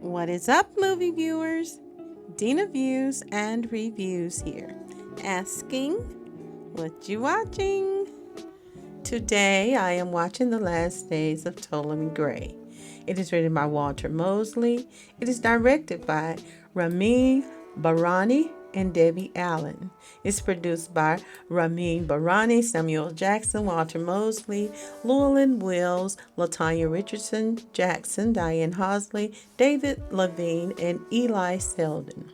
What is up, movie viewers? Dena Views and Reviews here, asking, what you watching? Today, I am watching The Last Days of Ptolemy Gray. It is written by Walter Mosley. It is directed by Ramin Barani and Debbie Allen. It's produced by Ramin Barani, Samuel Jackson, Walter Mosley, Llewellyn Wills, Latanya Richardson Jackson, Diane Hosley, David Levine, and Eli Selden.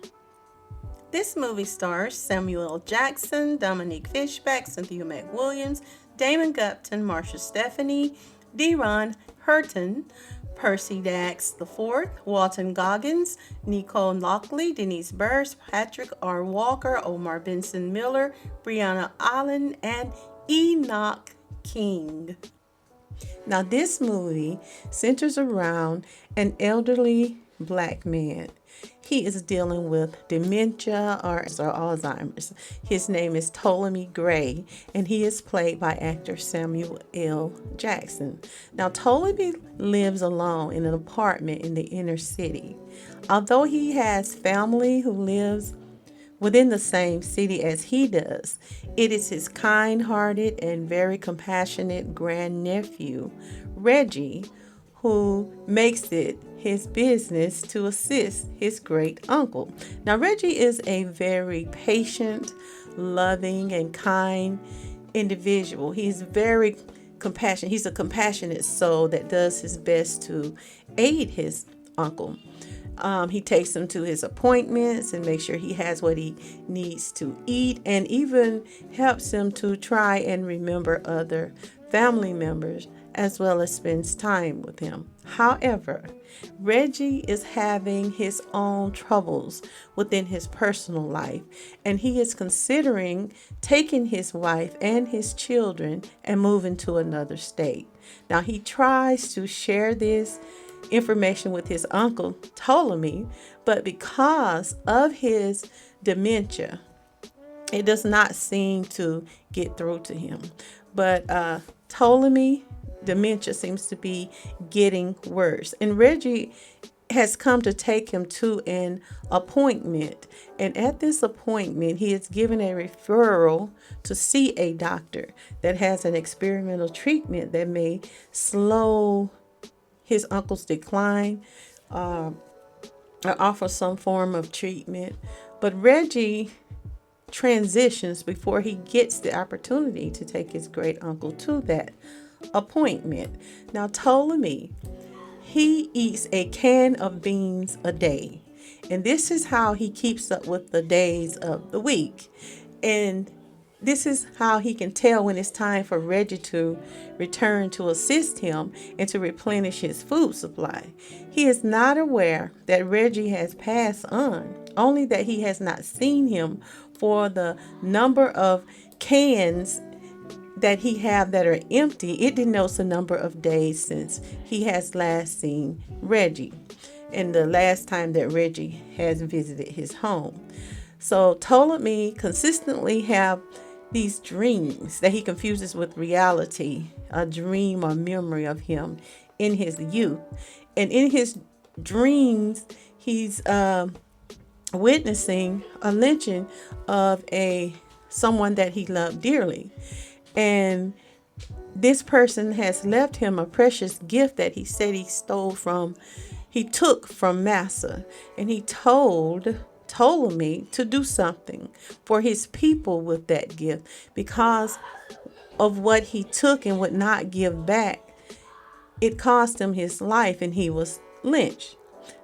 This movie stars Samuel Jackson, Dominique Fishback, Cynthia McWilliams, Damon Gupton, Marsha Stephanie, Deron Hurton, Percy Dax IV, Walton Goggins, Nicole Lockley, Denise Burse, Patrick R. Walker, Omar Benson Miller, Brianna Allen, and Enoch King. Now, this movie centers around an elderly black man. He is dealing with dementia or Alzheimer's. His name is Ptolemy Gray, and he is played by actor Samuel L. Jackson. Now, Ptolemy lives alone in an apartment in the inner city. Although he has family who lives within the same city as he does, it is his kind-hearted and very compassionate grandnephew, Reggie, who makes it his business to assist his great uncle. Now, Reggie is a very patient, loving, and kind individual. He's very compassionate. He's a compassionate soul that does his best to aid his uncle. He takes him to his appointments and makes sure he has what he needs to eat, and even helps him to try and remember other family members, as well as spends time with him. However, Reggie is having his own troubles within his personal life, and he is considering taking his wife and his children and moving to another state. Now, he tries to share this information with his uncle Ptolemy, but because of his dementia, it does not seem to get through to him. But Ptolemy dementia seems to be getting worse, and Reggie has come to take him to an appointment, and at this appointment he is given a referral to see a doctor that has an experimental treatment that may slow his uncle's decline, or offer some form of treatment. But Reggie transitions before he gets the opportunity to take his great uncle to that appointment. Now, Ptolemy, he eats a can of beans a day, and this is how he keeps up with the days of the week. And this is how he can tell when it's time for Reggie to return to assist him and to replenish his food supply. He is not aware that Reggie has passed on, only that he has not seen him for the number of cans that he have that are empty. It denotes the number of days since he has last seen Reggie, and the last time that Reggie has visited his home. So Ptolemy consistently have these dreams that he confuses with reality, a dream or memory of him in his youth. And in his dreams, he's witnessing a lynching of someone that he loved dearly. And this person has left him a precious gift that he said he took from Massa. And he told Ptolemy to do something for his people with that gift, because of what he took and would not give back. It cost him his life, and he was lynched.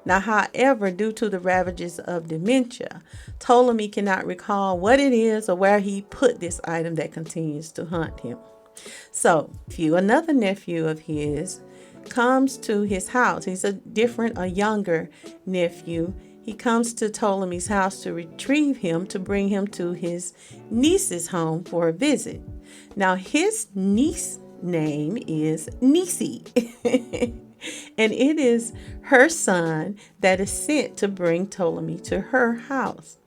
Now, however, due to the ravages of dementia, Ptolemy cannot recall what it is or where he put this item that continues to haunt him. So, another nephew of his comes to his house. He's a younger nephew. He comes to Ptolemy's house to retrieve him, to bring him to his niece's home for a visit. Now, his niece's name is Nisi. And it is her son that is sent to bring Ptolemy to her house.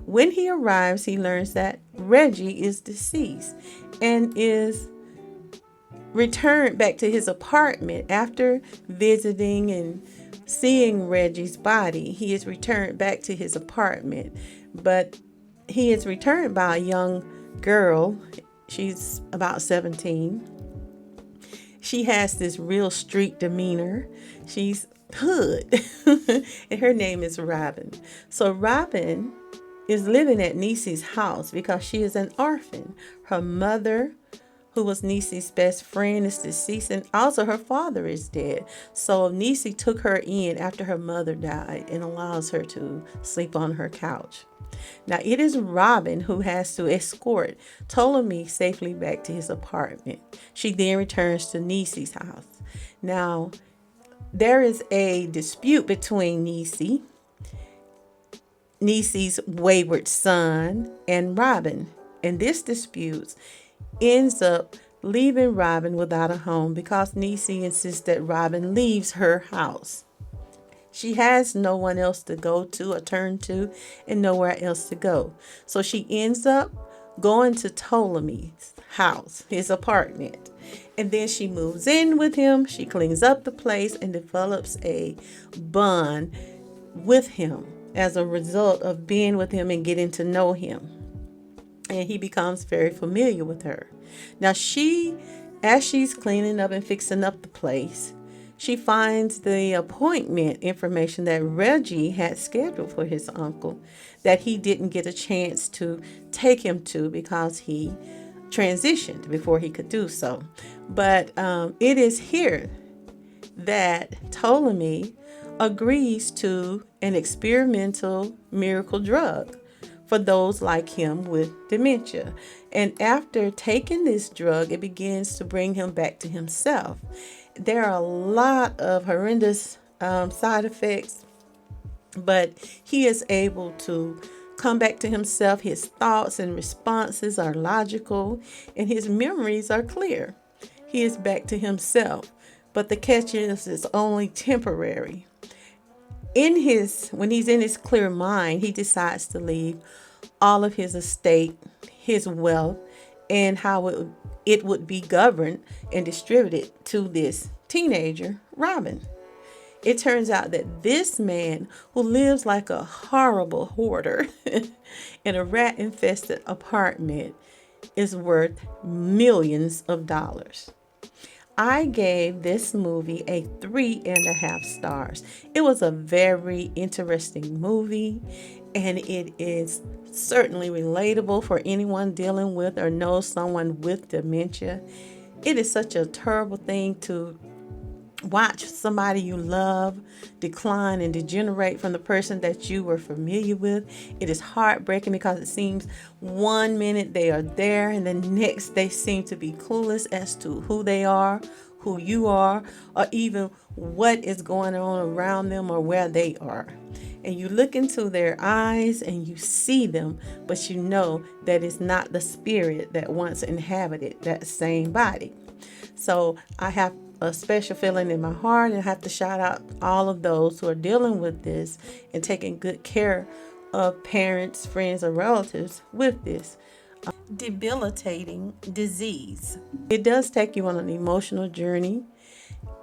When he arrives, he learns that Reggie is deceased and is returned back to his apartment after visiting and Seeing Reggie's body, he is returned back to his apartment, but he is returned by a young girl. She's about 17. She has this real street demeanor. She's hood, and her name is Robin. So Robin is living at Niecy's house because she is an orphan. Her mother, who was Niecy's best friend, is deceased, and also her father is dead. So Niecy took her in after her mother died and allows her to sleep on her couch. Now it is Robin who has to escort Ptolemy safely back to his apartment. She then returns to Niecy's house. Now there is a dispute between Niecy's wayward son, and Robin, and this dispute ends up leaving Robin without a home because Niecy insists that Robin leaves her house. She has no one else to go to or turn to, and nowhere else to go. So she ends up going to Ptolemy's house, his apartment. And then she moves in with him. She cleans up the place and develops a bond with him as a result of being with him and getting to know him. And he becomes very familiar with her. Now as she's cleaning up and fixing up the place, she finds the appointment information that Reggie had scheduled for his uncle that he didn't get a chance to take him to because he transitioned before he could do so. But it is here that Ptolemy agrees to an experimental miracle drug for those like him with dementia. And after taking this drug, it begins to bring him back to himself. There are a lot of horrendous side effects, but he is able to come back to himself. His thoughts and responses are logical, and his memories are clear. He is back to himself, but the catch is it's only temporary. When he's in his clear mind, he decides to leave all of his estate, his wealth, and how it would be governed and distributed to this teenager, Robin. It turns out that this man, who lives like a horrible hoarder in a rat-infested apartment, is worth millions of dollars. I gave this movie a 3.5 stars. It was a very interesting movie, and it is certainly relatable for anyone dealing with or knows someone with dementia. It is such a terrible thing to watch somebody you love decline and degenerate from the person that you were familiar with. It is heartbreaking because it seems one minute they are there and the next they seem to be clueless as to who they are, who you are, or even what is going on around them or where they are. And you look into their eyes and you see them, but you know that it's not the spirit that once inhabited that same body. So I have a special feeling in my heart, and I have to shout out all of those who are dealing with this and taking good care of parents, friends, or relatives with this debilitating disease. It does take you on an emotional journey,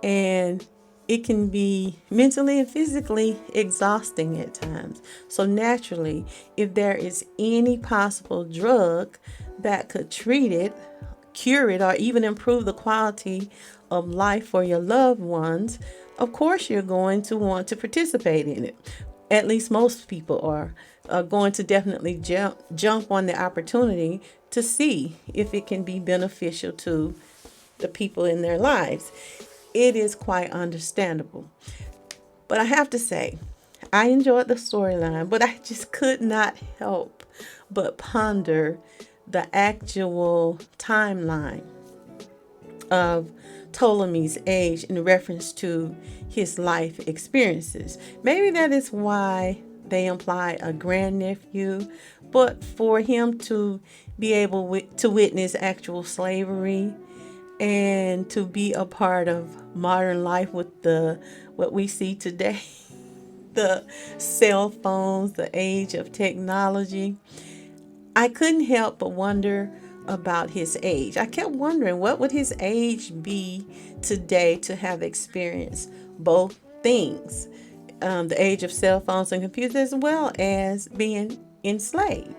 and it can be mentally and physically exhausting at times. So naturally, if there is any possible drug that could treat it, cure it, or even improve the quality of life for your loved ones, of course you're going to want to participate in it. At least most people are going to definitely jump on the opportunity to see if it can be beneficial to the people in their lives. It is quite understandable. But I have to say, I enjoyed the storyline, but I just could not help but ponder the actual timeline of Ptolemy's age in reference to his life experiences. Maybe that is why they imply a grandnephew, but for him to be able to witness actual slavery and to be a part of modern life with what we see today, the cell phones, the age of technology, I couldn't help but wonder about his age. I kept wondering, what would his age be today to have experienced both things, the age of cell phones and computers, as well as being enslaved.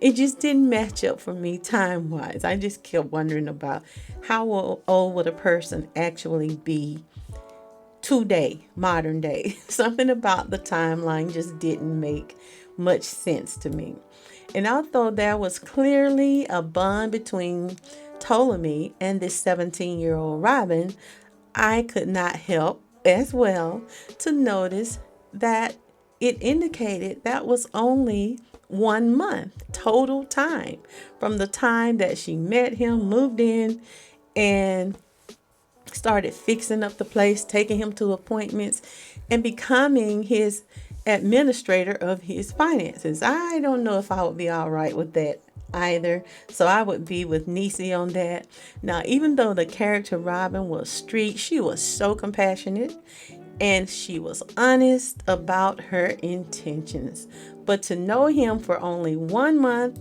It just didn't match up for me time wise. I just kept wondering about how old would a person actually be today, modern day. Something about the timeline just didn't make much sense to me. And although there was clearly a bond between Ptolemy and this 17-year-old Robin, I could not help as well to notice that it indicated that was only 1 month total time from the time that she met him, moved in, and started fixing up the place, taking him to appointments, and becoming his administrator of his finances. I don't know if I would be all right with that either. So I would be with Niecy on that. Now, even though the character Robin was street, she was so compassionate and she was honest about her intentions. But to know him for only 1 month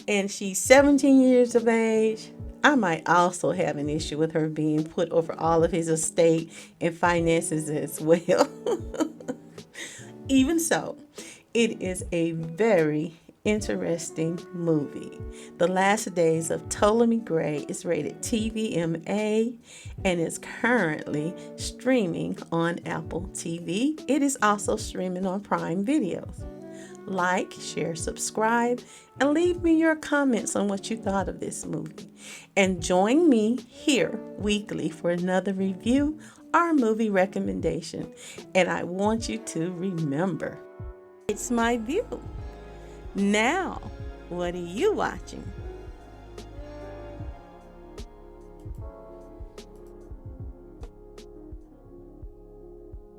and she's 17 years of age, I might also have an issue with her being put over all of his estate and finances as well. Even so, it is a very interesting movie. The Last Days of Ptolemy Gray is rated TVMA and is currently streaming on Apple TV. It is also streaming on Prime Videos. Like, share, subscribe, and leave me your comments on what you thought of this movie. And join me here weekly for another review or movie recommendation. And I want you to remember, it's my view. Now, what are you watching?